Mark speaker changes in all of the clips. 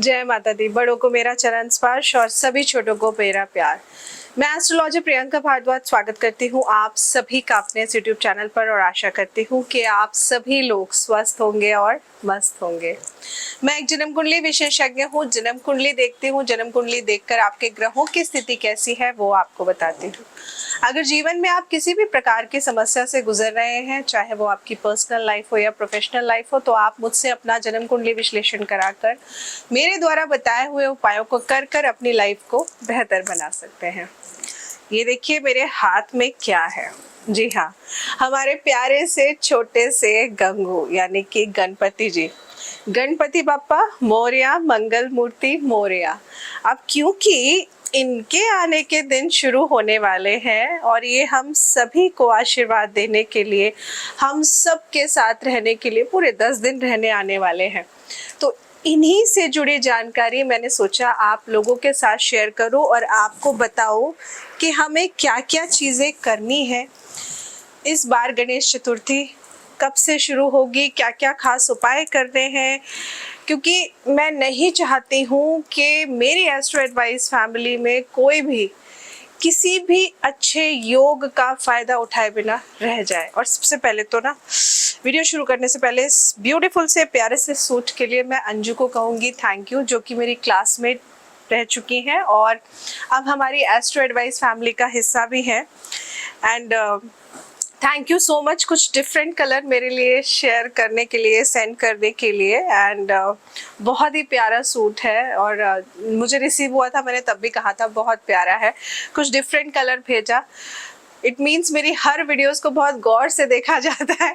Speaker 1: जय माता दी। बड़ों को मेरा चरण स्पर्श और सभी छोटों को मेरा प्यार। मैं एस्ट्रोलॉजर प्रियंका भारद्वाज स्वागत करती हूँ आप सभी का अपने इस यूट्यूब चैनल पर और आशा करती हूँ कि आप सभी लोग स्वस्थ होंगे और मस्त होंगे। मैं एक जन्म कुंडली विशेषज्ञ हूँ। जन्म कुंडली देखती हूँ। जन्म कुंडली देखकर आपके ग्रहों की स्थिति कैसी है वो आपको बताती हूँ। अगर जीवन में आप किसी भी प्रकार की समस्या से गुजर रहे हैं, चाहे वो आपकी पर्सनल लाइफ हो या प्रोफेशनल लाइफ हो, तो आप मुझसे अपना जन्म कुंडली विश्लेषण कराकर मेरे द्वारा बताए हुए उपायों को कर अपनी लाइफ को बेहतर बना सकते हैं। ये देखिए मेरे हाथ में क्या है। जी हाँ, हमारे प्यारे से छोटे से गंगू यानी कि गणपति जी। गणपति बाप्पा मोरया, मंगल मूर्ति मोरया। अब क्योंकि इनके आने के दिन शुरू होने वाले हैं और ये हम सभी को आशीर्वाद देने के लिए, हम सब के साथ रहने के लिए पूरे 10 दिन रहने आने वाले हैं, तो इन्हीं से जुड़ी जानकारी मैंने सोचा आप लोगों के साथ शेयर करूं और आपको बताऊं कि हमें क्या क्या चीज़ें करनी है। इस बार गणेश चतुर्थी कब से शुरू होगी, क्या क्या खास उपाय करने हैं, क्योंकि मैं नहीं चाहती हूँ कि मेरी एस्ट्रो एडवाइस फैमिली में कोई भी किसी भी अच्छे योग का फ़ायदा उठाए बिना रह जाए। और सबसे पहले तो ना, वीडियो शुरू करने से पहले इस ब्यूटीफुल से प्यारे से सूट के लिए मैं अंजू को कहूँगी थैंक यू, जो कि मेरी क्लासमेट रह चुकी हैं और अब हमारी एस्ट्रो एडवाइस फैमिली का हिस्सा भी है। And thank you so much कुछ डिफरेंट कलर मेरे लिए शेयर करने के लिए, सेंड करने के लिए। एंड बहुत ही प्यारा सूट है और मुझे रिसीव हुआ था, मैंने तब भी कहा था बहुत प्यारा है। कुछ डिफरेंट कलर भेजा, इट मीन्स मेरी हर वीडियोस को बहुत गौर से देखा जाता है।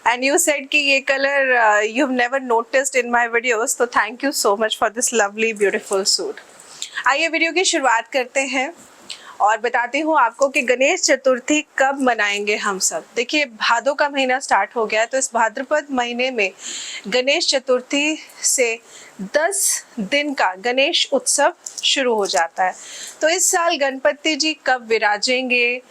Speaker 1: एंड यू सेड कि ये colour you have never noticed in my videos, तो thank you so much for this lovely beautiful suit. आइए वीडियो की शुरुआत करते हैं और बताती हूँ आपको कि गणेश चतुर्थी कब मनाएंगे हम सब। देखिए भादों का महीना स्टार्ट हो गया है, तो इस भाद्रपद महीने में गणेश चतुर्थी से 10 दिन का गणेश उत्सव शुरू हो जाता है। तो इस साल गणपति जी कब विराजेंगे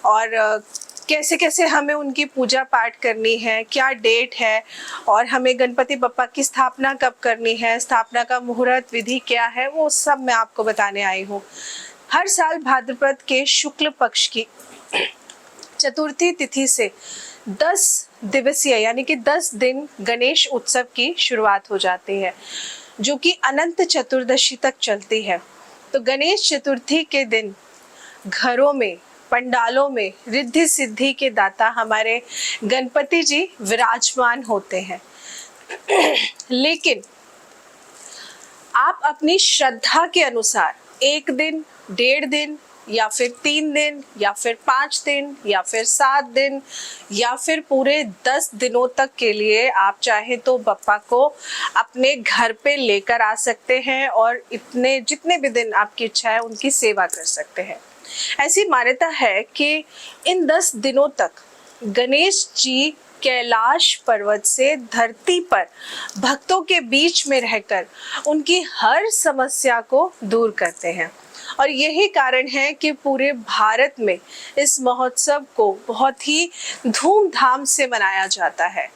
Speaker 1: और कैसे कैसे हमें उनकी पूजा पाठ करनी है, क्या डेट है और हमें गणपति बप्पा की स्थापना कब करनी है, स्थापना का मुहूर्त विधि क्या है, वो सब मैं आपको बताने आई हूँ। हर साल भाद्रपद के शुक्ल पक्ष की चतुर्थी तिथि से 10 दिवसीय यानी कि 10 दिन गणेश उत्सव की शुरुआत हो जाती है, जो कि अनंत चतुर्दशी तक चलती है। तो गणेश चतुर्थी के दिन घरों में, पंडालों में रिद्धि सिद्धि के दाता हमारे गणपति जी विराजमान होते हैं। लेकिन आप अपनी श्रद्धा के अनुसार 1 दिन, 1.5 दिन या फिर 3 दिन या फिर 5 दिन या फिर 7 दिन या फिर पूरे 10 दिनों तक के लिए आप चाहे तो बप्पा को अपने घर पे लेकर आ सकते हैं और इतने जितने भी दिन आपकी इच्छा है उनकी सेवा कर सकते हैं। ऐसी मान्यता है कि इन 10 दिनों तक गणेश जी कैलाश पर्वत से धरती पर भक्तों के बीच में रहकर उनकी हर समस्या को दूर करते हैं और यही कारण है कि पूरे भारत में इस महोत्सव को बहुत ही धूमधाम से मनाया जाता है।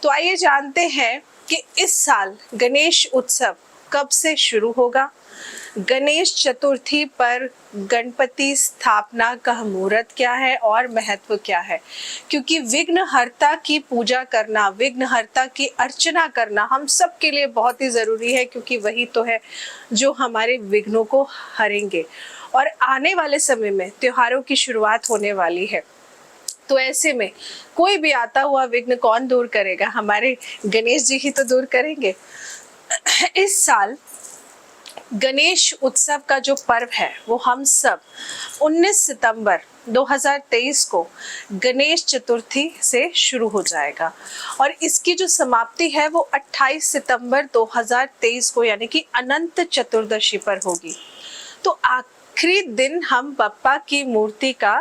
Speaker 1: तो आइए जानते हैं कि इस साल गणेश उत्सव कब से शुरू होगा, गणेश चतुर्थी पर गणपति स्थापना का मुहूर्त क्या है और महत्व क्या है, क्योंकि विघ्नहर्ता की पूजा करना, विघ्नहर्ता की अर्चना करना हम सब के लिए बहुत ही ज़रूरी है, क्योंकि वही तो है जो हमारे विघ्नों को हरेंगे। और आने वाले समय में त्योहारों की शुरुआत होने वाली है, तो ऐसे में कोई भी आता हुआ विघ्न कौन दूर करेगा, हमारे गणेश जी ही तो दूर करेंगे। इस साल गणेश उत्सव का जो पर्व है वो हम सब 19 सितंबर 2023 को गणेश चतुर्थी से शुरू हो जाएगा और इसकी जो समाप्ति है वो 28 सितंबर 2023 को यानी कि अनंत चतुर्दशी पर होगी। तो आखिरी दिन हम बप्पा की मूर्ति का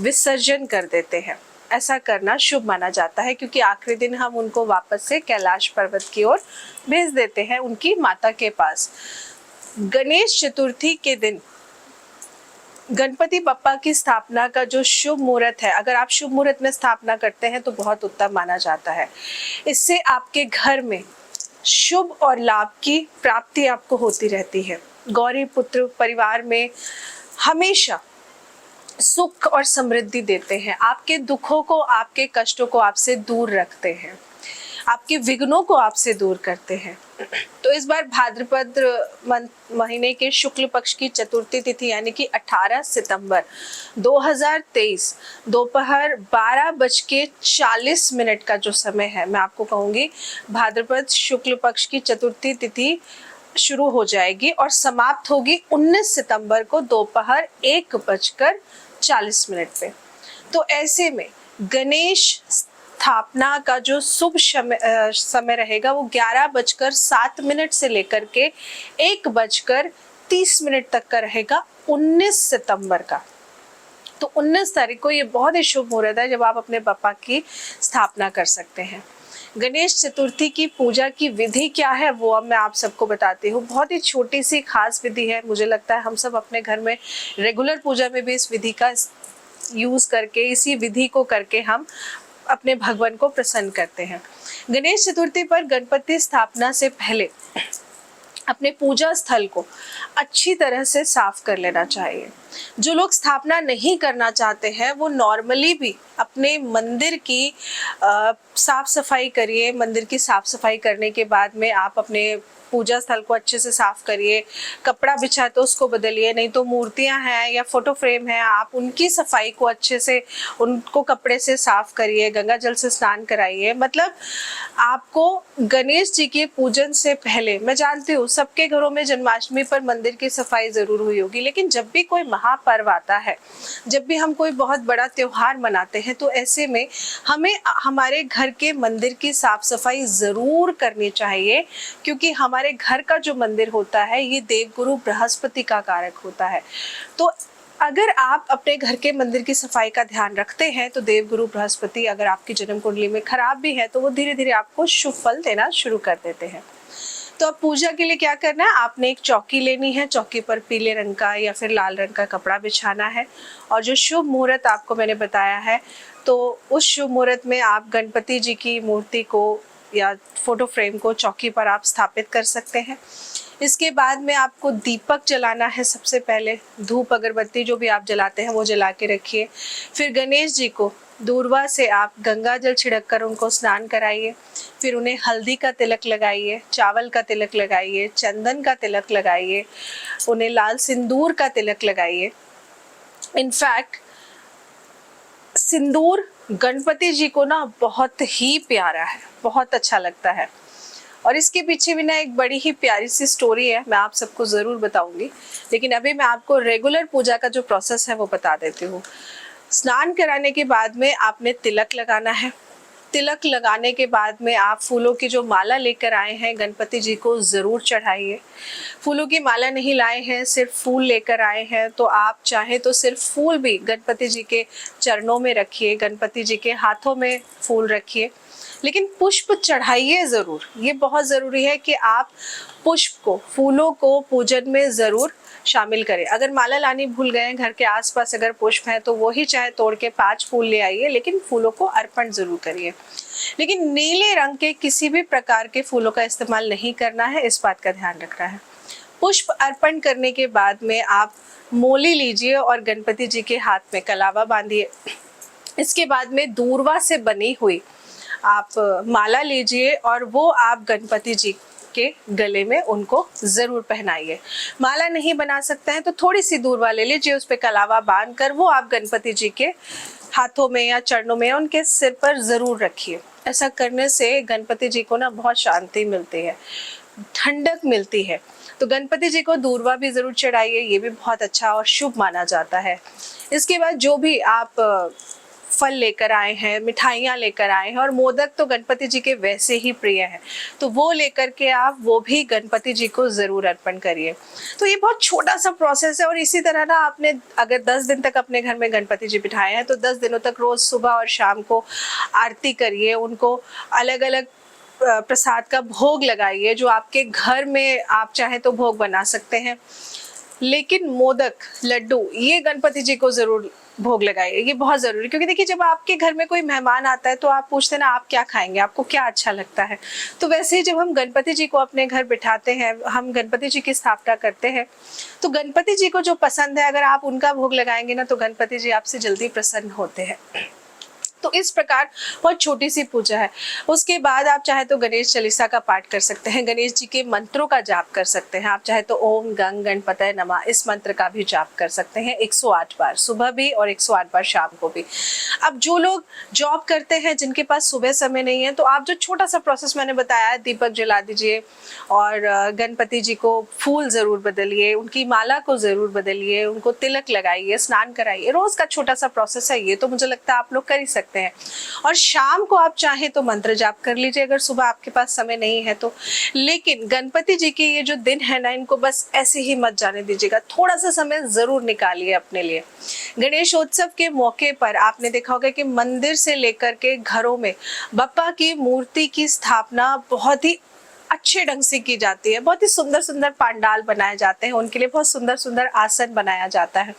Speaker 1: विसर्जन कर देते हैं। ऐसा करना शुभ माना जाता है, क्योंकि आखिरी दिन हम उनको वापस से कैलाश पर्वत की ओर भेज देते हैं उनकी माता के पास। गणेश चतुर्थी के दिन गणपति बप्पा की स्थापना का जो शुभ मुहूर्त है, अगर आप शुभ मुहूर्त में स्थापना करते हैं तो बहुत उत्तम माना जाता है। इससे आपके घर में शुभ और लाभ की प्राप्ति आपको होती रहती है। गौरी पुत्र परिवार में हमेशा सुख और समृद्धि देते हैं, आपके दुखों को, आपके कष्टों को आपसे दूर रखते हैं, आपके विघ्नों को आपसे दूर करते हैं। तो इस बार भाद्रपद महीने के शुक्ल पक्ष की चतुर्थी तिथि यानी कि 18 सितंबर 2023 दोपहर 12:40 का जो समय है, मैं आपको कहूँगी भाद्रपद शुक्ल पक्ष की चतुर्थी तिथि शुरू हो जाएगी और समाप्त होगी 19 सितंबर को दोपहर 1:40 पे। तो ऐसे में गणेश स्थापना का जो शुभ समय रहेगा वो 11:07 से लेकर के 1:30 तक का रहेगा 19 सितंबर का। तो 19 तारीख को ये बहुत ही शुभ मुहूर्त है जब आप अपने बप्पा की स्थापना कर सकते हैं। गणेश चतुर्थी की पूजा की विधि क्या है वो अब मैं आप सबको बताती हूँ। बहुत ही छोटी सी खास विधि है, मुझे लगता है हम सब अपने घर में रेगुलर पूजा में भी इस विधि का यूज करके, इसी विधि को करके हम अपने भगवान को प्रसन्न करते हैं। गणेश चतुर्थी पर गणपति स्थापना से पहले अपने पूजा स्थल को अच्छी तरह से साफ कर लेना चाहिए। जो लोग स्थापना नहीं करना चाहते हैं वो नॉर्मली भी अपने मंदिर की साफ सफाई करिए। मंदिर की साफ सफाई करने के बाद में आप अपने पूजा स्थल को अच्छे से साफ करिए, कपड़ा बिछा तो उसको बदलिए, नहीं तो मूर्तियां हैं या फोटो फ्रेम है आप उनकी सफाई को अच्छे से, उनको कपड़े से साफ करिए, गंगा जल से स्नान कराइए। मतलब आपको गणेश जी के पूजन से पहले, मैं जानती हूँ सबके घरों में जन्माष्टमी पर मंदिर की सफाई जरूर हुई होगी, लेकिन जब भी कोई महापर्व आता है, जब भी हम कोई बहुत बड़ा त्योहार मनाते हैं, तो ऐसे में हमें हमारे घर के मंदिर की साफ सफाई जरूर करनी चाहिए, क्योंकि हमारे घर का जो मंदिर होता है ये देवगुरु बृहस्पति का कारक होता है। तो अगर आप अपने घर के मंदिर की सफाई का ध्यान रखते हैं तो देवगुरु बृहस्पति अगर आपकी जन्म कुंडली में खराब भी है तो वो धीरे धीरे आपको शुभ फल देना शुरू कर देते हैं। तो अब पूजा के लिए क्या करना है, आपने एक चौकी लेनी है, चौकी पर पीले रंग का या फिर लाल रंग का कपड़ा बिछाना है और जो शुभ मुहूर्त आपको मैंने बताया है, तो उस शुभ मुहूर्त में आप गणपति जी की मूर्ति को या फोटो फ्रेम को चौकी पर आप स्थापित कर सकते हैं। इसके बाद में आपको दीपक जलाना है। सबसे पहले धूप अगरबत्ती जो भी आप जलाते हैं वो जला के रखिए। फिर गणेश जी को दूर्वा से आप गंगा जल छिड़क कर उनको स्नान कराइए। फिर उन्हें हल्दी का तिलक लगाइए, चावल का तिलक लगाइए, चंदन का तिलक लगाइए, उन्हें लाल सिंदूर का तिलक लगाइए। इनफैक्ट सिंदूर गणपति जी को ना बहुत ही प्यारा है, बहुत अच्छा लगता है और इसके पीछे भी ना एक बड़ी ही प्यारी सी स्टोरी है, मैं आप सबको ज़रूर बताऊंगी। लेकिन अभी मैं आपको रेगुलर पूजा का जो प्रोसेस है वो बता देती हूँ। स्नान कराने के बाद में आपने तिलक लगाना है। तिलक लगाने के बाद में आप फूलों की जो माला लेकर आए हैं गणपति जी को ज़रूर चढ़ाइए। फूलों की माला नहीं लाए हैं, सिर्फ फूल लेकर आए हैं, तो आप चाहे तो सिर्फ फूल भी गणपति जी के चरणों में रखिए, गणपति जी के हाथों में फूल रखिए, लेकिन पुष्प चढ़ाइए ज़रूर। ये बहुत ज़रूरी है कि आप पुष्प को, फूलों को पूजन में ज़रूर शामिल करें। अगर माला लानी भूल गए, घर के आसपास अगर पुष्प है तो वो ही चाहे तोड़ के 5 फूल ले आइए, लेकिन फूलों को अर्पण जरूर करिए। लेकिन नीले रंग के किसी भी प्रकार के फूलों का इस्तेमाल नहीं करना है, इस बात का ध्यान रखना है। पुष्प अर्पण करने के बाद में आप मोली लीजिए और गणपति जी के हाथ में कलावा बांधिए। इसके बाद में दूर्वा से बनी हुई आप माला लीजिए और वो आप गणपति जी के गले में उनको जरूर पहनाइए। माला नहीं बना सकते हैं तो थोड़ी सी दूर्वा ले लीजिए, उस पे कलावा बांध कर वो आप गणपति जी के हाथों में या चरणों में, उनके सिर पर जरूर रखिए। ऐसा करने से गणपति जी को ना बहुत शांति मिलती है, ठंडक मिलती है। तो गणपति जी को दूर्वा भी जरूर चढ़ाइए, ये भी बहुत अच्छा और शुभ माना जाता है। इसके बाद जो भी आप फल लेकर आए हैं, मिठाइयाँ लेकर आए हैं, और मोदक तो गणपति जी के वैसे ही प्रिय हैं, तो वो लेकर के आप वो भी गणपति जी को ज़रूर अर्पण करिए। तो ये बहुत छोटा सा प्रोसेस है और इसी तरह ना आपने अगर 10 दिन तक अपने घर में गणपति जी बिठाए हैं तो 10 दिनों तक रोज़ सुबह और शाम को आरती करिए, उनको अलग अलग प्रसाद का भोग लगाइए। जो आपके घर में आप चाहे तो भोग बना सकते हैं, लेकिन मोदक, लड्डू ये गणपति जी को ज़रूर भोग लगाइए, ये बहुत जरूरी। क्योंकि देखिए जब आपके घर में कोई मेहमान आता है तो आप पूछते हैं ना आप क्या खाएंगे, आपको क्या अच्छा लगता है। तो वैसे ही जब हम गणपति जी को अपने घर बिठाते हैं, हम गणपति जी की स्थापना करते हैं, तो गणपति जी को जो पसंद है अगर आप उनका भोग लगाएंगे ना तो गणपति जी आपसे जल्दी प्रसन्न होते हैं। तो इस प्रकार बहुत छोटी सी पूजा है। उसके बाद आप चाहे तो गणेश चालीसा का पाठ कर सकते हैं, गणेश जी के मंत्रों का जाप कर सकते हैं। आप चाहे तो ओम गंग गणपतये नमः इस मंत्र का भी जाप कर सकते हैं 108 बार सुबह भी और 108 बार शाम को भी। अब जो लोग जॉब करते हैं जिनके पास सुबह समय नहीं है तो आप जो छोटा सा प्रोसेस मैंने बताया, दीपक जला दीजिए और गणपति जी को फूल जरूर बदलिए, उनकी माला को जरूर बदलिए, उनको तिलक लगाइए, स्नान कराइए। रोज का छोटा सा प्रोसेस है ये, तो मुझे लगता है आप लोग कर ही सकते हैं। और शाम को आप चाहें तो मंत्र जाप कर लीजिए अगर सुबह आपके पास समय नहीं है तो। लेकिन गणपति जी के ये जो दिन है ना, इनको बस ऐसे ही मत जाने दीजिएगा, थोड़ा सा समय जरूर निकालिए अपने लिए। गणेशोत्सव के मौके पर आपने देखा होगा कि मंदिर से लेकर के घरों में बप्पा की मूर्ति की स्थापना बहुत ही अच्छे ढंग से की जाती है। बहुत ही सुंदर सुंदर पंडाल बनाए जाते हैं, उनके लिए बहुत सुंदर सुंदर आसन बनाया जाता है।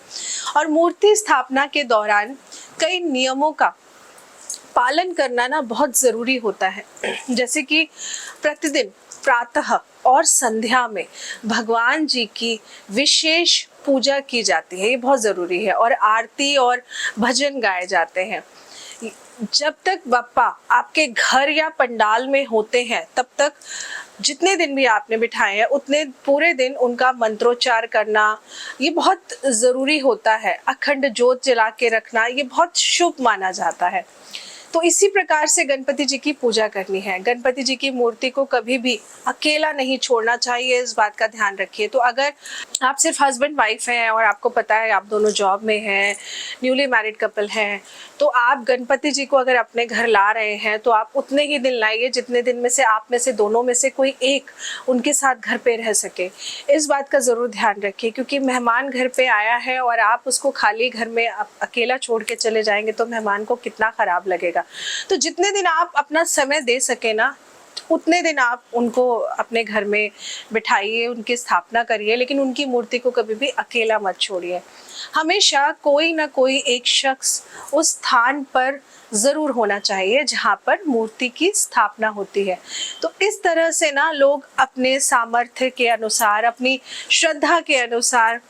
Speaker 1: और मूर्ति स्थापना के दौरान कई नियमों का पालन करना ना बहुत जरूरी होता है। जैसे कि प्रतिदिन प्रातः और संध्या में भगवान जी की विशेष पूजा की जाती है, ये बहुत जरूरी है। और आरती और भजन गाए जाते हैं। जब तक बप्पा आपके घर या पंडाल में होते हैं तब तक जितने दिन भी आपने बिठाए हैं उतने पूरे दिन उनका मंत्रोच्चार करना ये बहुत ज़रूरी होता है। अखंड ज्योत जला के रखना ये बहुत शुभ माना जाता है। तो इसी प्रकार से गणपति जी की पूजा करनी है। गणपति जी की मूर्ति को कभी भी अकेला नहीं छोड़ना चाहिए, इस बात का ध्यान रखिए। तो अगर आप सिर्फ हस्बैंड वाइफ हैं और आपको पता है आप दोनों जॉब में हैं, न्यूली मैरिड कपल हैं, तो आप गणपति जी को अगर अपने घर ला रहे हैं तो आप उतने ही दिन लाइए जितने दिन में से आप में से दोनों में से कोई एक उनके साथ घर पे रह सके। इस बात का ज़रूर ध्यान रखिए, क्योंकि मेहमान घर पे आया है और आप उसको खाली घर में अकेला छोड़ के चले जाएंगे तो मेहमान को कितना ख़राब लगेगा। तो जितने दिन आप अपना समय दे सके ना उतने दिन आप उनको अपने घर में बिठाइए, उनकी स्थापना करिए, लेकिन उनकी मूर्ति को कभी भी अकेला मत छोड़िए। हमेशा कोई ना कोई एक शख्स उस स्थान पर ज़रूर होना चाहिए जहाँ पर मूर्ति की स्थापना होती है। तो इस तरह से ना लोग अपने सामर्थ्य के अनुसार, अपनी श्रद्धा के अनुसार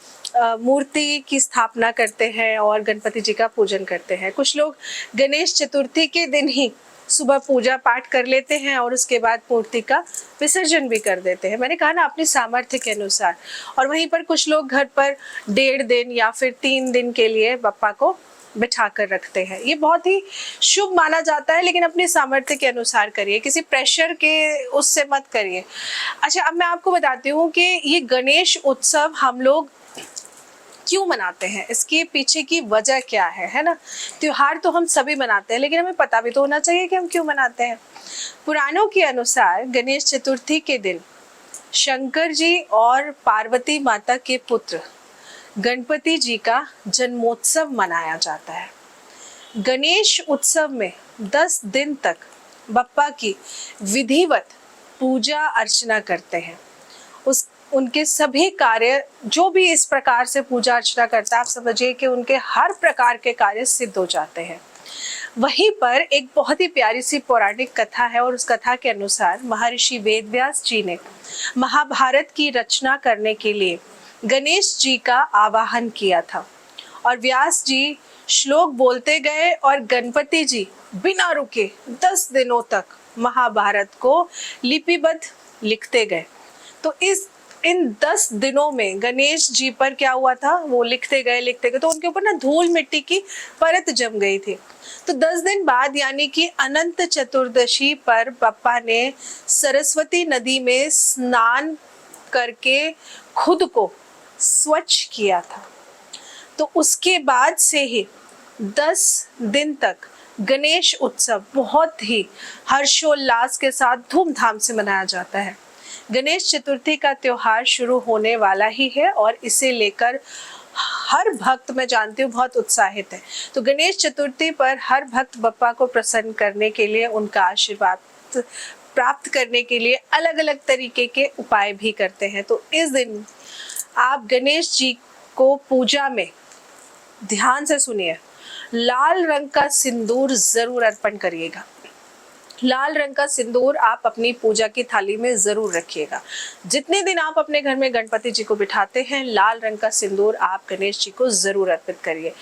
Speaker 1: मूर्ति की स्थापना करते हैं और गणपति जी का पूजन करते हैं। कुछ लोग गणेश चतुर्थी के दिन ही सुबह पूजा पाठ कर लेते हैं और उसके बाद मूर्ति का विसर्जन भी कर देते हैं। मैंने कहा ना अपनी सामर्थ्य के अनुसार। और वहीं पर कुछ लोग घर पर 1.5 दिन या फिर 3 दिन के लिए बप्पा को बिठा कर रखते हैं। ये बहुत ही शुभ माना जाता है, लेकिन अपनी सामर्थ्य के अनुसार करिए, किसी प्रेशर के उससे मत करिए। अच्छा, अब मैं आपको बताती हूँ कि ये गणेश उत्सव हम लोग क्यों मनाते हैं, इसके पीछे की वजह क्या है ना। त्योहार तो हम सभी मनाते हैं, लेकिन हमें पता भी तो होना चाहिए कि हम क्यों मनाते हैं। पुराणों के अनुसार गणेश चतुर्थी के दिन शंकर जी और पार्वती माता के पुत्र गणपति जी का जन्मोत्सव मनाया जाता है। गणेश उत्सव में 10 दिन तक बप्पा की विधिवत पूजा अर्चना करते हैं। उनके सभी कार्य, जो भी इस प्रकार से पूजा अर्चना करता है, आप समझिए कि उनके हर प्रकार के कार्य सिद्ध हो जाते हैं। वहीं पर एक बहुत ही प्यारी सी पौराणिक कथा है और उस कथा के अनुसार महर्षि वेदव्यास जी ने महाभारत की रचना करने के लिए गणेश जी का आवाहन किया था। और व्यास जी श्लोक बोलते गए और गणपति जी बिना रुके 10 दिनों तक महाभारत को लिपिबद्ध लिखते गए। तो इन 10 दिनों में गणेश जी पर क्या हुआ था, वो लिखते गए तो उनके ऊपर ना धूल मिट्टी की परत जम गई थी। तो 10 दिन बाद यानी कि अनंत चतुर्दशी पर बप्पा ने सरस्वती नदी में स्नान करके खुद को स्वच्छ किया था। तो उसके बाद से ही 10 दिन तक गणेश उत्सव बहुत ही हर्षोल्लास के साथ धूमधाम से मनाया जाता है। गणेश चतुर्थी का त्योहार शुरू होने वाला ही है और इसे लेकर हर भक्त, मैं जानती हूँ, बहुत उत्साहित है। तो गणेश चतुर्थी पर हर भक्त बप्पा को प्रसन्न करने के लिए, उनका आशीर्वाद प्राप्त करने के लिए अलग अलग तरीके के उपाय भी करते हैं। तो इस दिन आप गणेश जी को पूजा में ध्यान से सुनिए, लाल रंग का सिंदूर जरूर अर्पण करिएगा। लाल रंग का सिंदूर आप अपनी पूजा की थाली में जरूर रखिएगा। जितने दिन आप अपने घर में गणपति जी को बिठाते हैं, लाल रंग का सिंदूर आप गणेश जी को जरूर अर्पित करिए।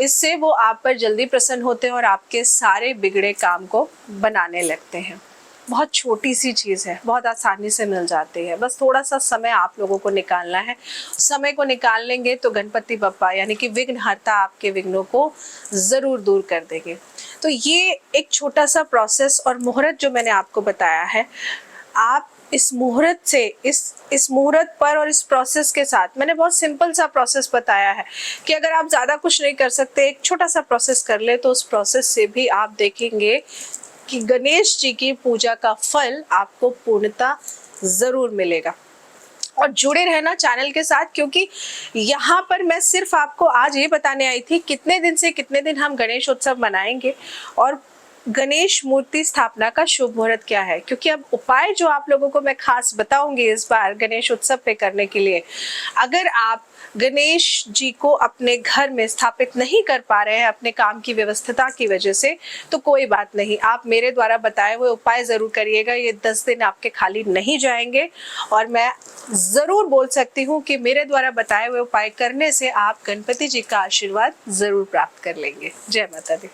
Speaker 1: इससे वो आप पर जल्दी प्रसन्न होते हैं और आपके सारे बिगड़े काम को बनाने लगते हैं। बहुत छोटी सी चीज़ है, बहुत आसानी से मिल जाती है, बस थोड़ा सा समय आप लोगों को निकालना है। समय को निकाल लेंगे तो गणपति बप्पा यानी कि विघ्नहर्ता आपके विघ्नों को ज़रूर दूर कर देंगे। तो ये एक छोटा सा प्रोसेस और मुहूर्त जो मैंने आपको बताया है, आप इस मुहूर्त से इस मुहूर्त पर और इस प्रोसेस के साथ, मैंने बहुत सिंपल सा प्रोसेस बताया है कि अगर आप ज़्यादा कुछ नहीं कर सकते, एक छोटा सा प्रोसेस कर ले, तो उस प्रोसेस से भी आप देखेंगे कि गणेश जी की पूजा का फल आपको पूर्णतः जरूर मिलेगा। और जुड़े रहना चैनल के साथ, क्योंकि यहाँ पर मैं सिर्फ आपको आज ये बताने आई थी कितने दिन से कितने दिन हम गणेश उत्सव मनाएंगे और गणेश मूर्ति स्थापना का शुभ मुहूर्त क्या है। क्योंकि अब उपाय जो आप लोगों को मैं खास बताऊंगी इस बार गणेश उत्सव पे करने के लिए, अगर आप गणेश जी को अपने घर में स्थापित नहीं कर पा रहे हैं अपने काम की व्यवस्था की वजह से, तो कोई बात नहीं, आप मेरे द्वारा बताए हुए उपाय जरूर करिएगा। ये 10 दिन आपके खाली नहीं जाएंगे और मैं जरूर बोल सकती हूँ कि मेरे द्वारा बताए हुए उपाय करने से आप गणपति जी का आशीर्वाद जरूर प्राप्त कर लेंगे। जय माता दी।